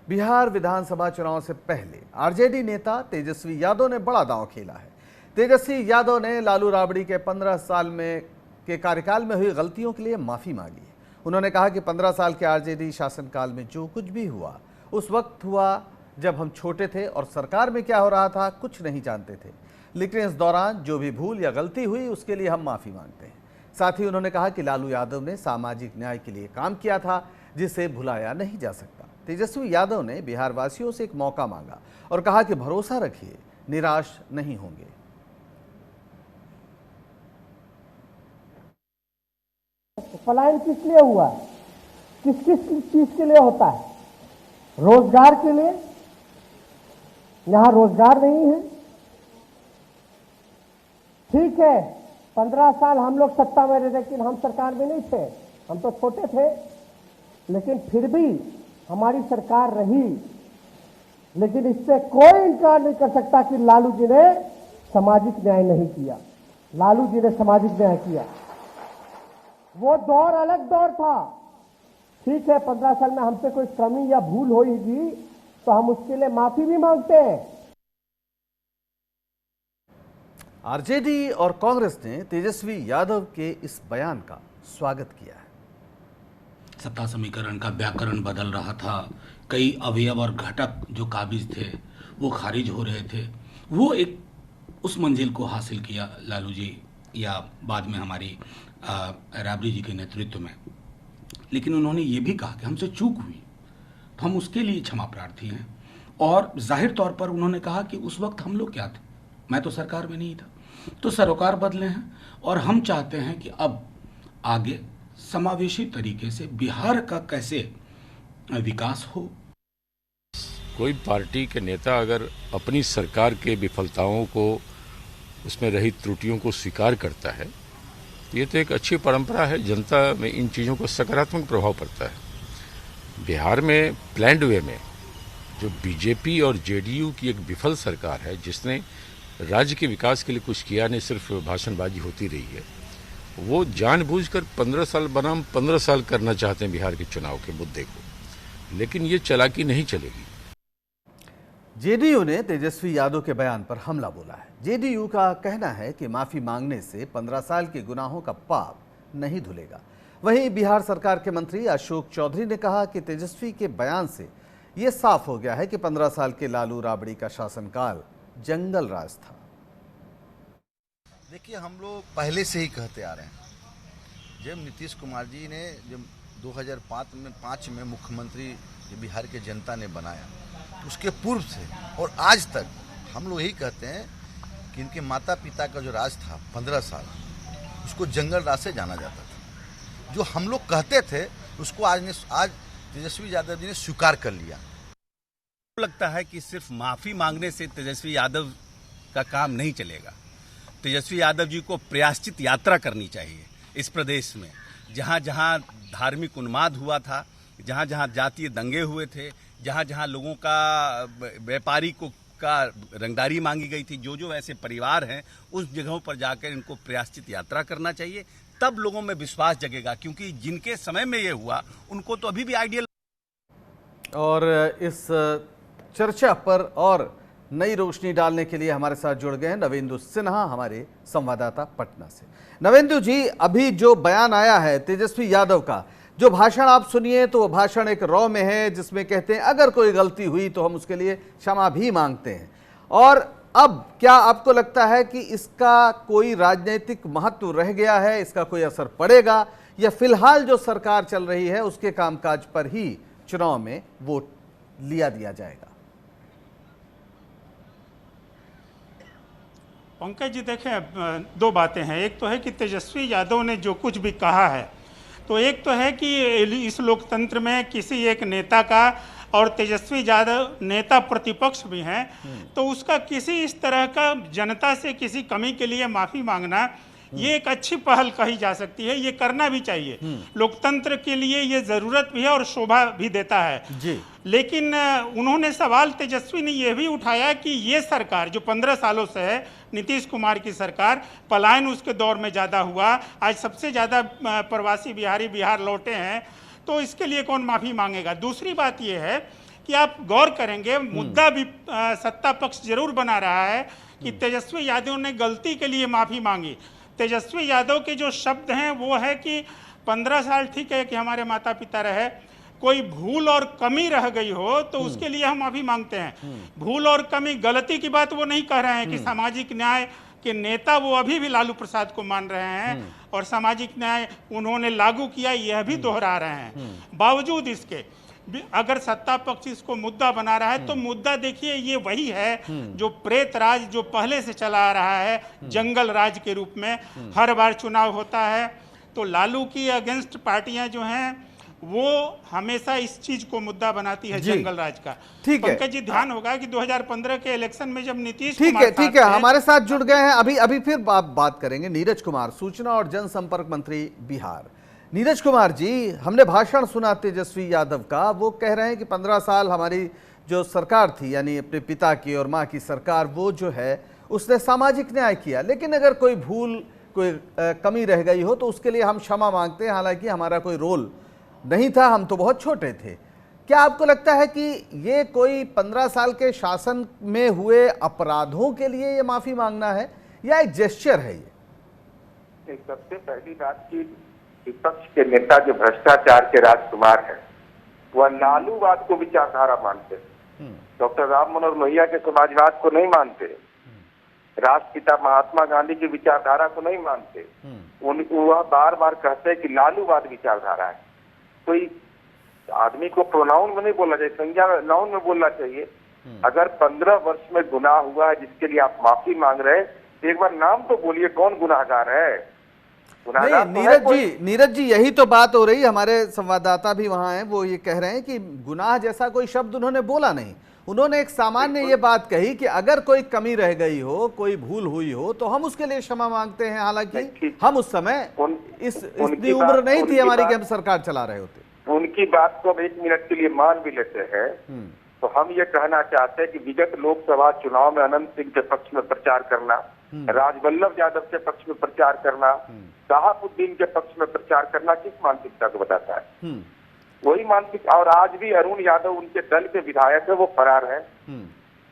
बिहार विधानसभा चुनाव से पहले आरजेडी नेता तेजस्वी यादव ने बड़ा दांव खेला है। तेजस्वी यादव ने लालू राबड़ी के 15 साल में के कार्यकाल में हुई गलतियों के लिए माफी मांगी है। उन्होंने कहा कि 15 साल के आरजेडी शासनकाल में जो कुछ भी हुआ उस वक्त हुआ जब हम छोटे थे और सरकार में क्या हो रहा था कुछ नहीं जानते थे, लेकिन इस दौरान जो भी भूल या गलती हुई उसके लिए हम माफी मांगते हैं। साथ ही उन्होंने कहा कि लालू यादव ने सामाजिक न्याय के लिए काम किया था जिसे भुलाया नहीं जा सकता। तेजस्वी यादव ने बिहार वासियों से एक मौका मांगा और कहा कि भरोसा रखिए, निराश नहीं होंगे। पलायन किस लिए हुआ है, किस किस चीज के लिए होता है? रोजगार के लिए। यहां रोजगार नहीं है। ठीक है, 15 साल हम लोग सत्ता में रहे, लेकिन हम सरकार में नहीं थे, हम तो छोटे थे, लेकिन फिर भी हमारी सरकार रही। लेकिन इससे कोई इनकार नहीं कर सकता कि लालू जी ने सामाजिक न्याय नहीं किया। लालू जी ने सामाजिक न्याय किया। वो दौर अलग दौर था। ठीक है, 15 साल में हमसे कोई कमी या भूल होगी तो हम उसके लिए माफी भी मांगते हैं। आरजेडी और कांग्रेस ने तेजस्वी यादव के इस बयान का स्वागत किया है। सत्ता समीकरण का व्याकरण बदल रहा था, कई अवयव और घटक जो काबिज थे वो खारिज हो रहे थे। वो एक उस मंजिल को हासिल किया लालू जी या बाद में हमारी राबड़ी जी के नेतृत्व में। लेकिन उन्होंने ये भी कहा कि हमसे चूक हुई तो हम उसके लिए क्षमा प्रार्थी हैं। और जाहिर तौर पर उन्होंने कहा कि उस वक्त हम लोग क्या थे, मैं तो सरकार में नहीं था, तो सरोकार बदले हैं और हम चाहते हैं कि अब आगे समावेशी तरीके से बिहार का कैसे विकास हो। कोई पार्टी के नेता अगर अपनी सरकार के विफलताओं को, उसमें रही त्रुटियों को स्वीकार करता है तो ये तो एक अच्छी परंपरा है। जनता में इन चीज़ों को सकारात्मक प्रभाव पड़ता है। बिहार में प्लान्ड वे में जो बीजेपी और जेडीयू की एक विफल सरकार है, जिसने राज्य के विकास के लिए कुछ किया नहीं, सिर्फ भाषणबाजी होती रही है, वो जानबूझकर 15 साल बनाम 15 साल करना चाहते हैं बिहार के चुनाव के मुद्दे को। लेकिन ये चालाकी नहीं चलेगी। जेडीयू ने तेजस्वी यादव के बयान पर हमला बोला है। जेडीयू का कहना है कि माफी मांगने से 15 साल के गुनाहों का पाप नहीं धुलेगा। वहीं बिहार सरकार के मंत्री अशोक चौधरी ने कहा कि तेजस्वी के बयान से यह साफ हो गया है कि 15 साल के लालू राबड़ी का शासनकाल जंगल राज था। देखिए, हम लोग पहले से ही कहते आ रहे हैं, जब नीतीश कुमार जी ने जब 2005 में मुख्यमंत्री बिहार के जनता ने बनाया, उसके पूर्व से और आज तक हम लोग यही कहते हैं कि इनके माता पिता का जो राज था 15 साल, उसको जंगल राज से जाना जाता था। जो हम लोग कहते थे उसको आज तेजस्वी यादव जी ने स्वीकार कर लिया। लगता है कि सिर्फ माफी मांगने से तेजस्वी यादव का काम नहीं चलेगा। तेजस्वी यादव जी को प्रायश्चित यात्रा करनी चाहिए इस प्रदेश में, जहाँ जहाँ धार्मिक उन्माद हुआ था, जहाँ जहाँ जातीय दंगे हुए थे, जहाँ जहाँ लोगों का व्यापारी का रंगदारी मांगी गई थी, जो जो ऐसे परिवार हैं उस जगहों पर जाकर इनको प्रायश्चित यात्रा करना चाहिए। तब लोगों में विश्वास जगेगा, क्योंकि जिनके समय में ये हुआ उनको तो अभी भी आइडियल। और इस चर्चा पर और नई रोशनी डालने के लिए हमारे साथ जुड़ गए हैं नवेंदु सिन्हा, हमारे संवाददाता पटना से। नवेंदु जी, अभी जो बयान आया है तेजस्वी यादव का, जो भाषण आप सुनिए तो वो भाषण एक रॉ में है, जिसमें कहते हैं अगर कोई गलती हुई तो हम उसके लिए क्षमा भी मांगते हैं। और अब क्या आपको लगता है कि इसका कोई राजनीतिक महत्व रह गया है, इसका कोई असर पड़ेगा, या फिलहाल जो सरकार चल रही है उसके कामकाज पर ही चुनाव में वोट दिया जाएगा? पंकज जी, देखें, दो बातें हैं। एक तो है कि तेजस्वी यादव ने जो कुछ भी कहा है, तो एक तो है कि इस लोकतंत्र में किसी एक नेता का, और तेजस्वी यादव नेता प्रतिपक्ष भी हैं, तो उसका किसी इस तरह का जनता से किसी कमी के लिए माफी मांगना, ये एक अच्छी पहल कही जा सकती है। ये करना भी चाहिए, लोकतंत्र के लिए ये जरूरत भी है और शोभा भी देता है जी। लेकिन उन्होंने सवाल, तेजस्वी ने यह भी उठाया कि ये सरकार जो 15 सालों से है, नीतीश कुमार की सरकार, पलायन उसके दौर में ज़्यादा हुआ, आज सबसे ज़्यादा प्रवासी बिहारी बिहार लौटे हैं, तो इसके लिए कौन माफ़ी मांगेगा। दूसरी बात यह है कि आप गौर करेंगे मुद्दा भी सत्ता पक्ष जरूर बना रहा है कि तेजस्वी यादव ने गलती के लिए माफी मांगी। तेजस्वी यादव के जो शब्द हैं वो है कि 15 साल ठीक है कि हमारे माता पिता रहे, कोई भूल और कमी रह गई हो तो उसके लिए हम माफी मांगते हैं। भूल और कमी, गलती की बात वो नहीं कह रहे हैं कि सामाजिक न्याय के नेता वो अभी भी लालू प्रसाद को मान रहे हैं और सामाजिक न्याय उन्होंने लागू किया यह भी दोहरा रहे हैं। बावजूद इसके अगर सत्ता पक्ष इसको मुद्दा बना रहा है तो मुद्दा देखिए ये वही है जो प्रेत राज जो पहले से चला आ रहा है, जंगल राज के रूप में। हर बार चुनाव होता है तो लालू की अगेंस्ट पार्टियां जो हैं वो हमेशा इस चीज को मुद्दा बनाती है, जंगल राज का। ठीक है, पंकज जी ध्यान होगा कि 2015 के इलेक्शन में जब नीतीश ठीक कुमार है हमारे साथ जुड़ गए हैं, अभी फिर बात करेंगे। नीरज कुमार, सूचना और जनसंपर्क मंत्री बिहार। नीरज कुमार जी, हमने भाषण सुना तेजस्वी यादव का, वो कह रहे हैं कि 15 साल हमारी जो सरकार थी यानी अपने पिता की और माँ की सरकार, वो जो है उसने सामाजिक न्याय किया, लेकिन अगर कोई भूल कोई कमी रह गई हो तो उसके लिए हम क्षमा मांगते हैं, हालांकि हमारा कोई रोल नहीं था, हम तो बहुत छोटे थे। क्या आपको लगता है कि ये कोई 15 साल के शासन में हुए अपराधों के लिए ये माफी मांगना है या एक जेस्चर है? ये सबसे पहली बात की विपक्ष के नेता जो भ्रष्टाचार के राजकुमार हैं वह लालूवाद को विचारधारा मानते हैं, डॉक्टर राम मनोहर लोहिया के समाजवाद को नहीं मानते, राष्ट्रपिता महात्मा गांधी की विचारधारा को नहीं मानते। वह बार बार कहते हैं कि लालूवाद विचारधारा है। कोई आदमी को प्रोनाउन में नहीं बोलना चाहिए, संज्ञा नाउन में बोलना चाहिए। अगर 15 वर्ष में गुनाह हुआ है जिसके लिए आप माफी मांग रहे हैं, एक बार नाम तो बोलिए, कौन गुनाहगार है? नहीं, नीरज जी यही तो बात हो रही है। हमारे संवाददाता भी वहां हैं, वो ये कह रहे हैं कि गुनाह जैसा कोई शब्द उन्होंने बोला नहीं। उन्होंने एक सामान्य ये बात कही कि अगर कोई कमी रह गई हो, कोई भूल हुई हो तो हम उसके लिए क्षमा मांगते हैं। हालांकि हम उस समय इतनी उम्र नहीं थी हमारी कि हम सरकार चला रहे होते। उनकी बात को हम 1 मिनट के लिए मान भी लेते हैं तो हम ये कहना चाहते हैं कि विगत लोकसभा चुनाव में अनंत सिंह के पक्ष में प्रचार करना, राजवल्लभ यादव के पक्ष में प्रचार करना, शहाबुद्दीन के पक्ष में प्रचार करना किस मानसिकता को बताता है? वही मानसिक। और आज भी अरुण यादव उनके दल के विधायक है, वो फरार है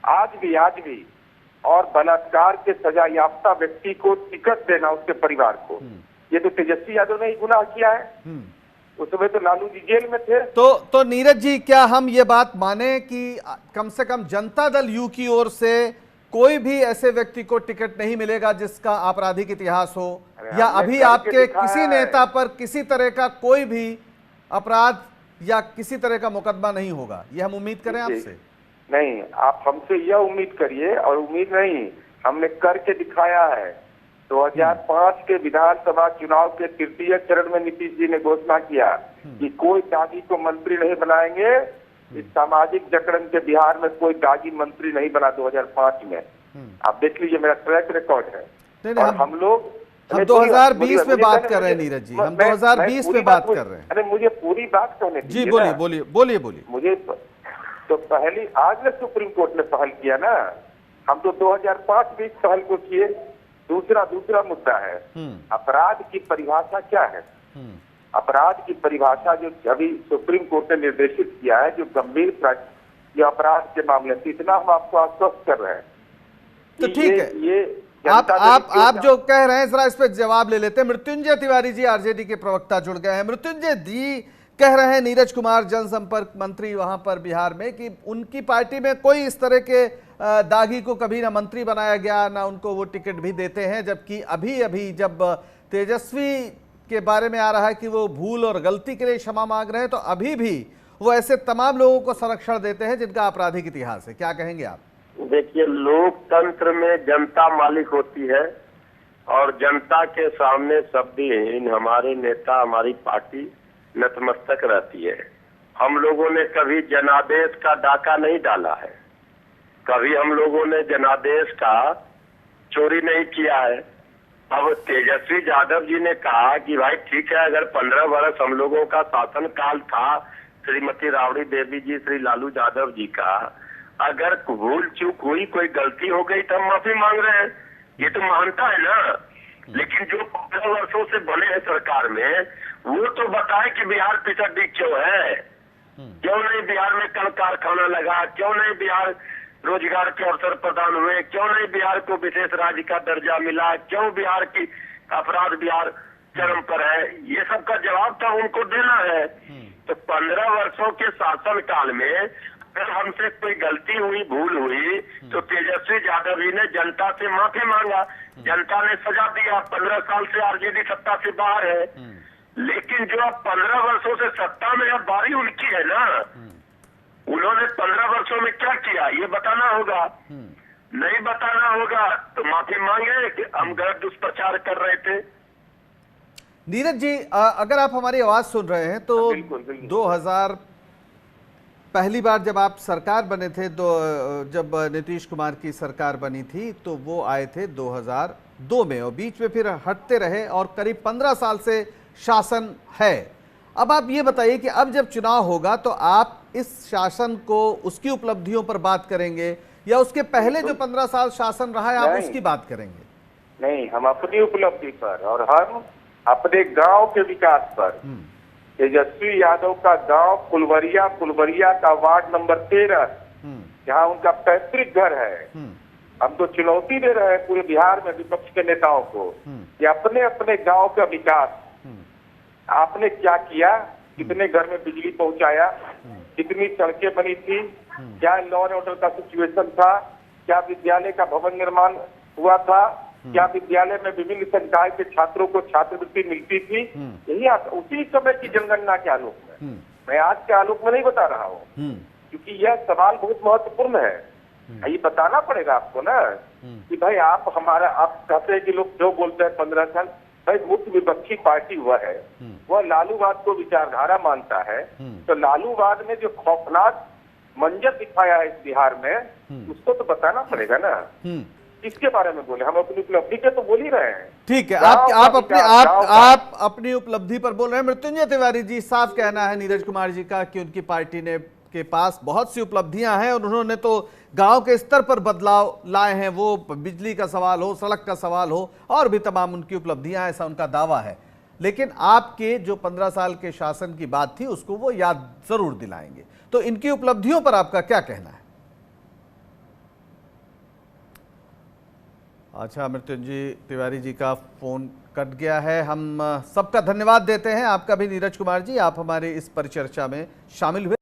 आज भी। और बलात्कार के सजा याफ्ता व्यक्ति को टिकट देना उसके परिवार को, ये तो तेजस्वी यादव ने ही गुनाह किया है। उस समय तो लालू जी जेल में थे। तो नीरज जी, क्या हम ये बात माने कि कम से कम जनता दल यू की ओर से कोई भी ऐसे व्यक्ति को टिकट नहीं मिलेगा जिसका आपराधिक इतिहास हो, या अभी आपके किसी नेता पर किसी तरह का कोई भी अपराध या किसी तरह का मुकदमा नहीं होगा, ये हम उम्मीद करें आपसे? नहीं, आप हमसे यह उम्मीद करिए, और उम्मीद नहीं, हमने करके दिखाया है। 2005 के विधानसभा चुनाव के तृतीय चरण में नीतीश जी ने घोषणा किया कि कोई दागी को मंत्री नहीं बनाएंगे। इस सामाजिक जकड़न के बिहार में कोई दागी मंत्री नहीं बना 2005 में। आप देख लीजिए, मेरा ट्रैक रिकॉर्ड है। और हम लोग 2020 में बात कर रहे हैं नीरज जी, हम 2020 में बात कर रहे हैं। अरे मुझे पूरी बात कहने दीजिए। जी बोलिए। मुझे तो पहली आज ने सुप्रीम कोर्ट ने पहल किया ना, हम तो 2005 में इस पहल को किए। दूसरा मुद्दा है अपराध की परिभाषा क्या है? अपराध की परिभाषा जो अभी सुप्रीम कोर्ट ने निर्देशित किया है, जो गंभीर अपराध के मामले से, इतना हम आपको आश्वस्त कर रहे हैं। तो ठीक है, ये आप जो कह रहे हैं जरा इस पर जवाब ले लेते हैं। मृत्युंजय तिवारी जी आरजेडी के प्रवक्ता जुड़ गए हैं। मृत्युंजय जी कह रहे हैं, नीरज कुमार जनसंपर्क मंत्री वहां पर बिहार में, कि उनकी पार्टी में कोई इस तरह के दागी को कभी ना मंत्री बनाया गया, ना उनको वो टिकट भी देते हैं। जबकि अभी जब तेजस्वी के बारे में आ रहा है कि वो भूल और गलती के लिए क्षमा मांग रहे हैं, तो अभी भी वो ऐसे तमाम लोगों को संरक्षण देते हैं जिनका आपराधिक इतिहास है। क्या कहेंगे आप? देखिए, लोकतंत्र में जनता मालिक होती है और जनता के सामने शब्दहीन हमारे नेता, हमारी पार्टी नतमस्तक रहती है। हम लोगों ने कभी जनादेश का डाका नहीं डाला है, कभी हम लोगों ने जनादेश का चोरी नहीं किया है। अब तेजस्वी यादव जी ने कहा कि भाई ठीक है, अगर 15 वर्ष हम लोगों का शासन काल था, श्रीमती राबड़ी देवी जी, श्री लालू यादव जी का, अगर भूल चूक हुई, कोई गलती हो गई तो हम माफी मांग रहे हैं, ये तो मानता है ना। लेकिन जो 15 वर्षों से बने हैं सरकार में, वो तो बताए कि बिहार पिछड़ी क्यों है। क्यों नहीं बिहार में कल कारखाना लगा, क्यों नहीं बिहार रोजगार के अवसर प्रदान हुए, क्यों नहीं बिहार को विशेष राज्य का दर्जा मिला, क्यों बिहार की अपराध बिहार चरम पर है, ये सब का जवाब तो उनको देना है। तो 15 वर्षों के शासन काल में अगर हमसे कोई गलती हुई, भूल हुई, तो तेजस्वी यादव जी ने जनता से माफी मांगा, जनता ने सजा दिया। 15 साल से आरजेडी सत्ता से बाहर है, लेकिन जो अब 15 वर्षों से सत्ता में अब बारी उनकी है ना, उन्होंने 15 वर्षों में क्या किया ये बताना होगा। नहीं बताना होगा तो माफी मांगे कि हम गलत दुष्प्रचार कर रहे थे। नीरज जी, अगर आप हमारी आवाज सुन रहे हैं तो 2000 पहली बार जब आप सरकार बने थे, जब नीतीश कुमार की सरकार बनी थी तो वो आए थे 2002 में और बीच में फिर हटते रहे और करीब 15 साल से शासन है। अब आप ये बताइए कि अब जब चुनाव होगा तो आप इस शासन को, उसकी उपलब्धियों पर बात करेंगे या उसके पहले जो 15 साल शासन रहा है आप उसकी बात करेंगे? नहीं, हम अपनी उपलब्धि पर और हम अपने गांव के विकास पर। तेजस्वी यादव का गांव फुलवरिया का वार्ड नंबर 13, जहां उनका पैतृक घर है, हम तो चुनौती दे रहे हैं पूरे बिहार में विपक्ष के नेताओं को कि अपने अपने गांव का विकास आपने क्या किया, कितने घर में बिजली पहुंचाया, कितनी सड़कें बनी थी, क्या लॉ एंड ऑर्डर का सिचुएशन था, क्या विद्यालय का भवन निर्माण हुआ था, क्या विद्यालय में विभिन्न संकाय के छात्रों को छात्रवृत्ति मिलती थी, यही उसी समय की जनगणना के आलोक में, मैं आज के आलोक में नहीं बता रहा हूँ, क्योंकि यह सवाल बहुत महत्वपूर्ण है। ये बताना पड़ेगा आपको ना कि भाई आप कहते हैं कि लोग जो बोलते हैं 15 साल, भाई मुख्य विपक्षी पार्टी वह है, वह लालूवाद को विचारधारा मानता है, तो लालूवाद ने जो खौफनाक मंजर दिखाया है इस बिहार में, उसको तो बताना पड़ेगा ना। किसके बारे में बोले? हम अपनी उपलब्धि के तो बोल ही रहे हैं। ठीक है, आप अपनी उपलब्धि पर बोल रहे हैं। मृत्युंजय तिवारी जी, साफ कहना है नीरज कुमार जी का कि उनकी पार्टी के पास बहुत सी उपलब्धियां हैं और उन्होंने तो गांव के स्तर पर बदलाव लाए हैं, वो बिजली का सवाल हो, सड़क का सवाल हो, और भी तमाम उनकी उपलब्धियां, ऐसा उनका दावा है। लेकिन आपके जो 15 साल के शासन की बात थी उसको वो याद जरूर दिलाएंगे। तो इनकी उपलब्धियों पर आपका क्या कहना है? अच्छा, मृत्युंजय तिवारी जी का फोन कट गया है। हम सबका धन्यवाद देते हैं, आपका भी नीरज कुमार जी, आप हमारे इस परिचर्चा में शामिल हुए।